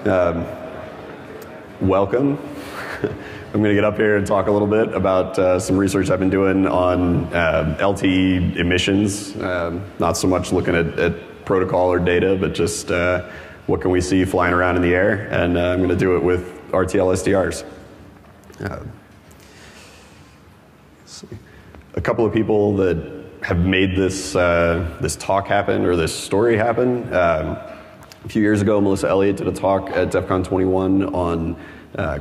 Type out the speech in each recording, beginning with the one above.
Welcome. I'm going to get up here and talk a little bit about some research I've been doing on LTE emissions. Not so much looking at protocol or data, but just what can we see flying around in the air. And I'm going to do it with RTLSDRs. A couple of people that have made this this talk happen, or this story happen. A few years ago, Melissa Elliott did a talk at DEF CON 21 on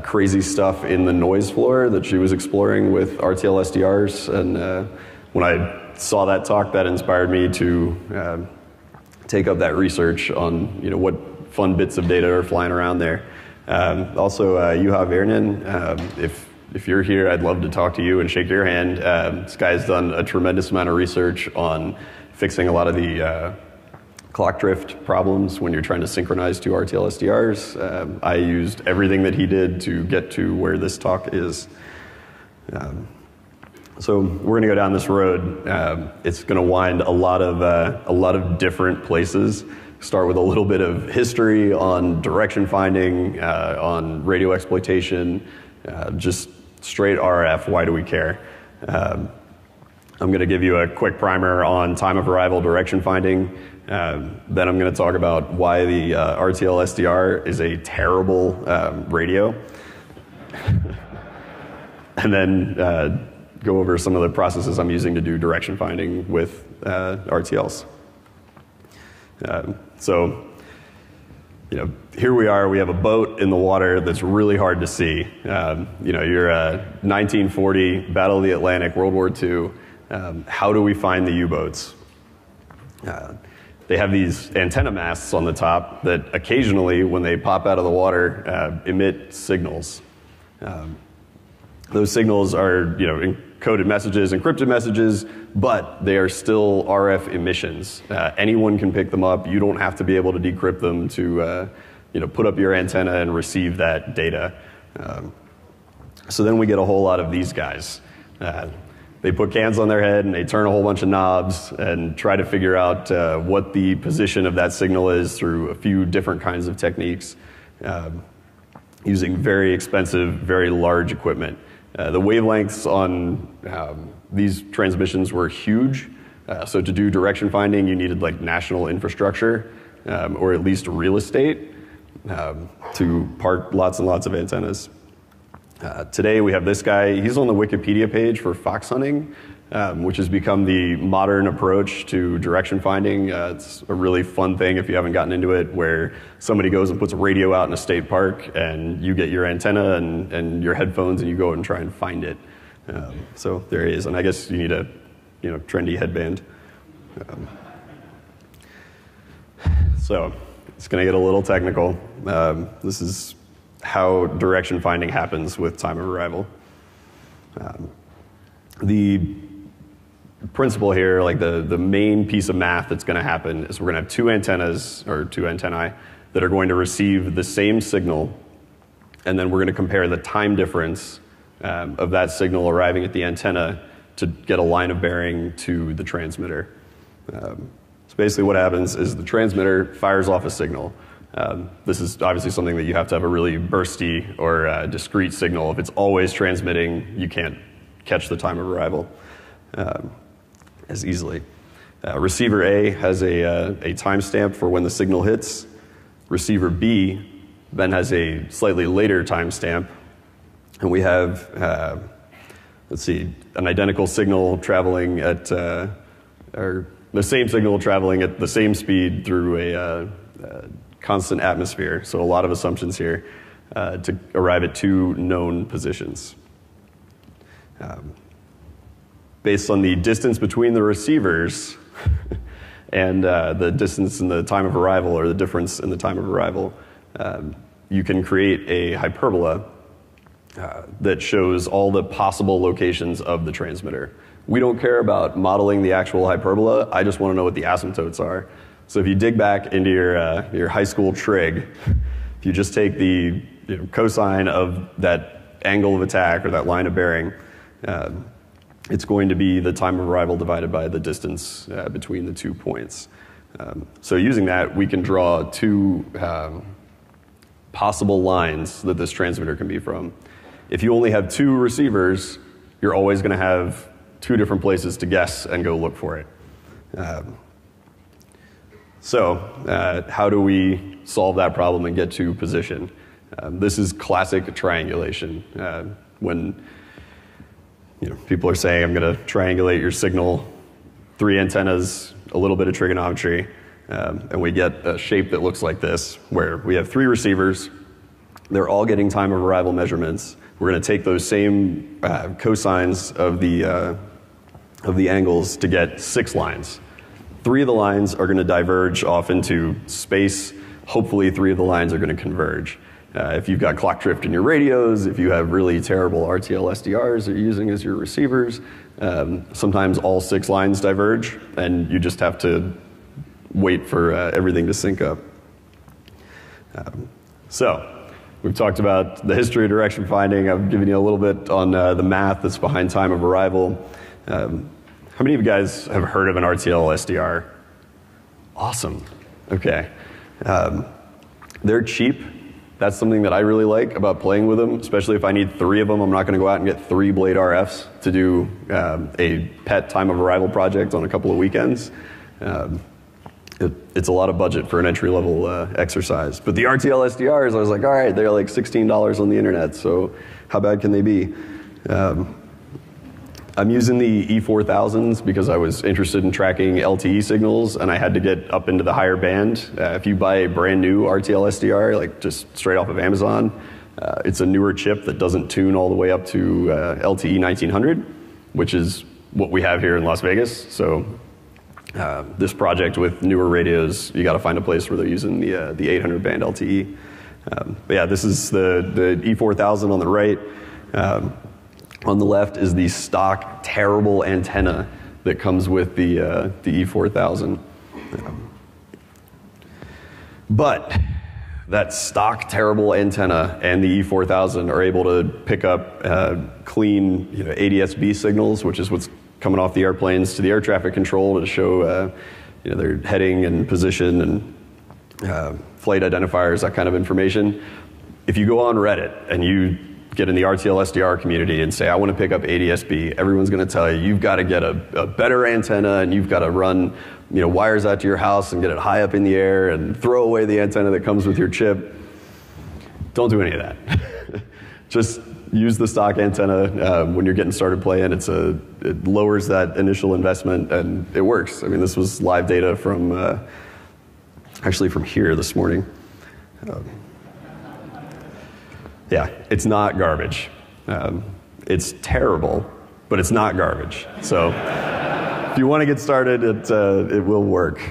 crazy stuff in the noise floor that she was exploring with RTLSDRs. And when I saw that talk, that inspired me to take up that research on what fun bits of data are flying around there. Also, Juha Vernen, if you're here, I'd love to talk to you and shake your hand. This guy's done a tremendous amount of research on fixing a lot of the clock drift problems when you're trying to synchronize two RTLSDRs. I used everything that he did to get to where this talk is. So we're going to go down this road. It's going to wind a lot of different places. Start with a little bit of history on direction finding, on radio exploitation, just straight RF. Why do we care? I'm going to give you a quick primer on time of arrival direction finding. Then I'm going to talk about why the RTL-SDR is a terrible radio. And then go over some of the processes I'm using to do direction finding with RTLs. So, here we are. We have a boat in the water that's really hard to see. You're 1940, Battle of the Atlantic, World War II. How do we find the U-boats? They have these antenna masts on the top that occasionally, when they pop out of the water, emit signals. Those signals are, encoded messages, encrypted messages, but they are still RF emissions. Anyone can pick them up. You don't have to be able to decrypt them to, put up your antenna and receive that data. So then we get a whole lot of these guys. They put cans on their head and they turn a whole bunch of knobs and try to figure out what the position of that signal is through a few different kinds of techniques, using very expensive, very large equipment. The wavelengths on these transmissions were huge. So to do direction finding, you needed like national infrastructure, or at least real estate, to park lots and lots of antennas. Today we have this guy. He's on the Wikipedia page for fox hunting, which has become the modern approach to direction finding. It's a really fun thing if you haven't gotten into it, where somebody goes and puts a radio out in a state park and you get your antenna and your headphones and you go out and try and find it. So there he is. And I guess you need a trendy headband. So it's going to get a little technical. This is how direction finding happens with time of arrival. The principle here, like the main piece of math that's going to happen, is we're going to have two antennae that are going to receive the same signal, and then we're going to compare the time difference of that signal arriving at the antenna to get a line of bearing to the transmitter. So basically what happens is the transmitter fires off a signal. This is obviously something that you have to have a really bursty or discrete signal. If it's always transmitting, you can't catch the time of arrival as easily. Receiver A has a timestamp for when the signal hits. Receiver B then has a slightly later timestamp. And we have, an identical signal traveling at, or the same signal traveling at the same speed through a constant atmosphere. So a lot of assumptions here to arrive at two known positions. Based on the distance between the receivers and the distance in the time of arrival, or the difference in the time of arrival, you can create a hyperbola that shows all the possible locations of the transmitter. We don't care about modeling the actual hyperbola. I just want to know what the asymptotes are. So if you dig back into your high school trig, if you just take the cosine of that angle of attack or that line of bearing, it's going to be the time of arrival divided by the distance between the 2 points. So using that, we can draw two possible lines that this transmitter can be from. If you only have 2 receivers, you're always going to have 2 different places to guess and go look for it. So how do we solve that problem and get to position? This is classic triangulation. When people are saying, I'm going to triangulate your signal, 3 antennas, a little bit of trigonometry, and we get a shape that looks like this, where we have 3 receivers. They're all getting time of arrival measurements. We're going to take those same cosines of the angles to get 6 lines. 3 of the lines are going to diverge off into space. Hopefully 3 of the lines are going to converge. If you've got clock drift in your radios, if you have really terrible RTLSDRs that you're using as your receivers, sometimes all 6 lines diverge, and you just have to wait for everything to sync up. So we've talked about the history of direction finding. I've given you a little bit on the math that's behind time of arrival. How many of you guys have heard of an RTLSDR? Awesome. Okay. They're cheap. That's something that I really like about playing with them, especially if I need 3 of them. I'm not going to go out and get 3 blade RFs to do a pet time of arrival project on a couple of weekends. It's a lot of budget for an entry-level exercise. But the RTLSDRs, I was like, all right, they're like $16 on the internet, so how bad can they be? I'm using the E4000s because I was interested in tracking LTE signals, and I had to get up into the higher band. If you buy a brand new RTLSDR, like just straight off of Amazon, it's a newer chip that doesn't tune all the way up to LTE 1900, which is what we have here in Las Vegas. So this project with newer radios, you got to find a place where they're using the 800 band LTE. But yeah, this is the E4000 on the right. On the left is the stock terrible antenna that comes with the E4000. But that stock terrible antenna and the E4000 are able to pick up clean ADS-B signals, which is what's coming off the airplanes to the air traffic control to show their heading and position and flight identifiers, that kind of information. If you go on Reddit and you get in the RTLSDR community and say, I want to pick up ADS-B, everyone's going to tell you, you've got to get a better antenna, and you've got to run wires out to your house and get it high up in the air and throw away the antenna that comes with your chip. Don't do any of that. Just use the stock antenna when you're getting started playing. It lowers that initial investment, and it works. I mean, this was live data from actually from here this morning. Yeah, it's not garbage. It's terrible, but it's not garbage. So if you want to get started, it will work.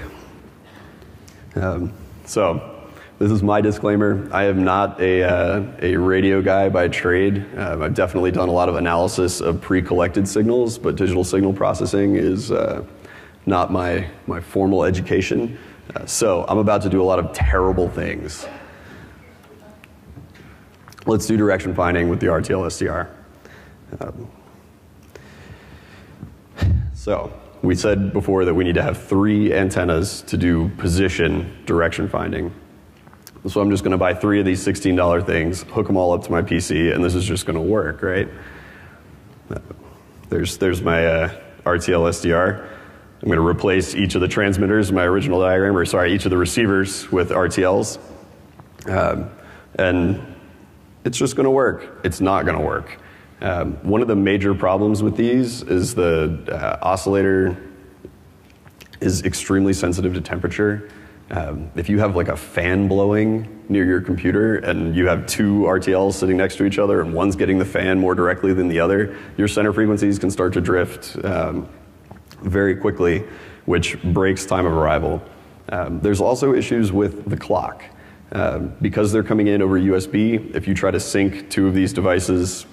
So this is my disclaimer. I am not a radio guy by trade. I've definitely done a lot of analysis of pre-collected signals, but digital signal processing is not my formal education. So I'm about to do a lot of terrible things. Let's do direction finding with the RTLSDR. So we said before that we need to have 3 antennas to do position direction finding. So I'm just going to buy 3 of these $16 things, hook them all up to my PC, and this is just going to work, right? There's my RTLSDR. I'm going to replace each of the transmitters in my original diagram, or sorry, each of the receivers with RTLs. And it's just going to work. It's not going to work. One of the major problems with these is the oscillator is extremely sensitive to temperature. If you have like a fan blowing near your computer and you have 2 RTLs sitting next to each other and one's getting the fan more directly than the other, your center frequencies can start to drift very quickly, which breaks time of arrival. There's also issues with the clock. Because they're coming in over USB, if you try to sync 2 of these devices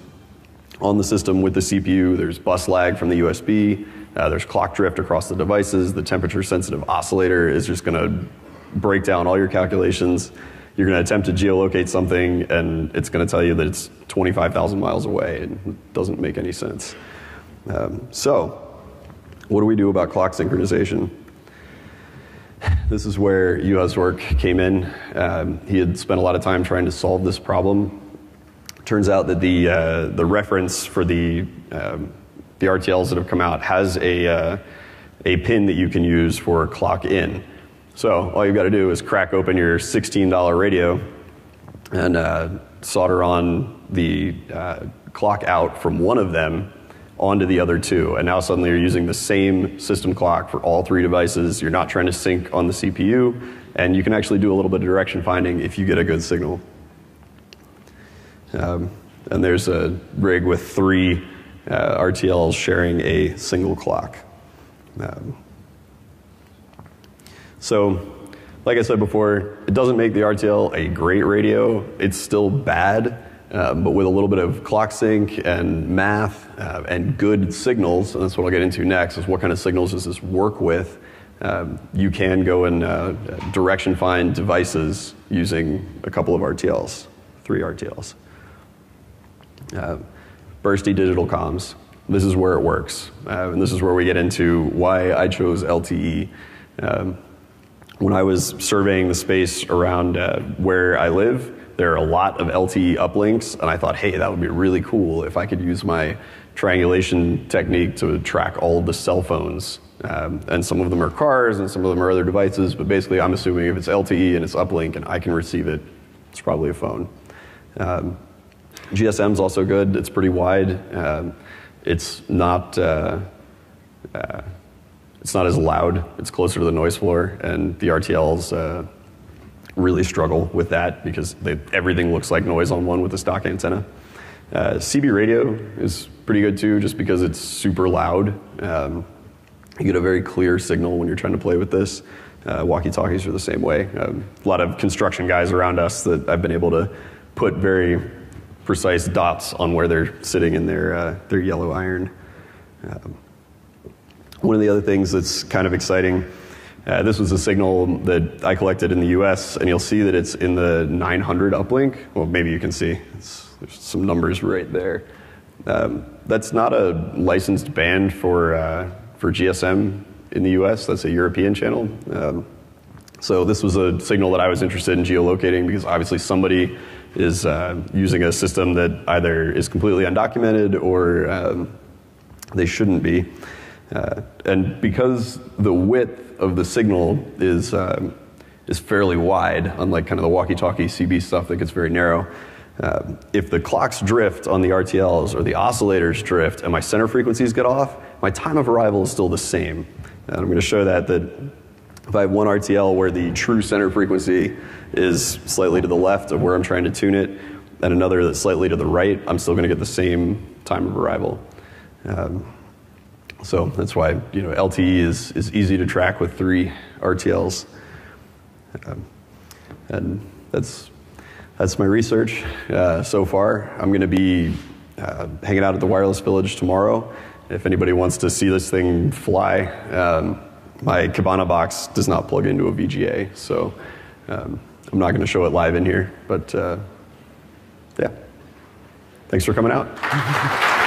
on the system with the CPU, there's bus lag from the USB, there's clock drift across the devices, the temperature-sensitive oscillator is just going to break down all your calculations. You're going to attempt to geolocate something, and it's going to tell you that it's 25,000 miles away, and it doesn't make any sense. So what do we do about clock synchronization? This is where Juha's work came in. He had spent a lot of time trying to solve this problem. Turns out that the reference for the RTLs that have come out has a pin that you can use for clock in. So all you've got to do is crack open your $16 radio and solder on the clock out from one of them onto the other two. And now suddenly you're using the same system clock for all three devices. You're not trying to sync on the CPU, and you can actually do a little bit of direction finding if you get a good signal. And there's a rig with 3 RTLs sharing a single clock. So, like I said before, it doesn't make the RTL a great radio. It's still bad, but with a little bit of clock sync and math and good signals, and that's what I'll get into next, is what kind of signals does this work with. You can go and direction find devices using a couple of RTLs, 3 RTLs. Bursty digital comms. This is where it works, and this is where we get into why I chose LTE. When I was surveying the space around where I live, there are a lot of LTE uplinks, and I thought, hey, that would be really cool if I could use my triangulation technique to track all of the cell phones. And some of them are cars, and some of them are other devices, but basically I'm assuming if it's LTE and it's uplink and I can receive it, it's probably a phone. GSM's also good. It's pretty wide. It's not as loud. It's closer to the noise floor, and the RTLs really struggle with that because everything looks like noise on one with the stock antenna. CB radio is pretty good too, just because it's super loud. You get a very clear signal when you're trying to play with this. Walkie-talkies are the same way. A lot of construction guys around us that I've been able to put very precise dots on where they're sitting in their yellow iron. One of the other things that's kind of exciting, this was a signal that I collected in the US, and you'll see that it's in the 900 uplink. Well, maybe you can see. There's some numbers right there. That's not a licensed band for GSM in the US. That's a European channel. So this was a signal that I was interested in geolocating because obviously somebody is using a system that either is completely undocumented or they shouldn't be. And because the width of the signal is fairly wide, unlike kind of the walkie-talkie CB stuff that gets very narrow, if the clocks drift on the RTLs or the oscillators drift and my center frequencies get off, my time of arrival is still the same. And I'm going to show that if I have one RTL where the true center frequency is slightly to the left of where I'm trying to tune it, and another that's slightly to the right, I'm still going to get the same time of arrival. So that's why LTE is easy to track with 3 RTLs, and that's my research so far. I'm going to be hanging out at the Wireless Village tomorrow. If anybody wants to see this thing fly, my Cabana box does not plug into a VGA, so I'm not going to show it live in here. But yeah, thanks for coming out.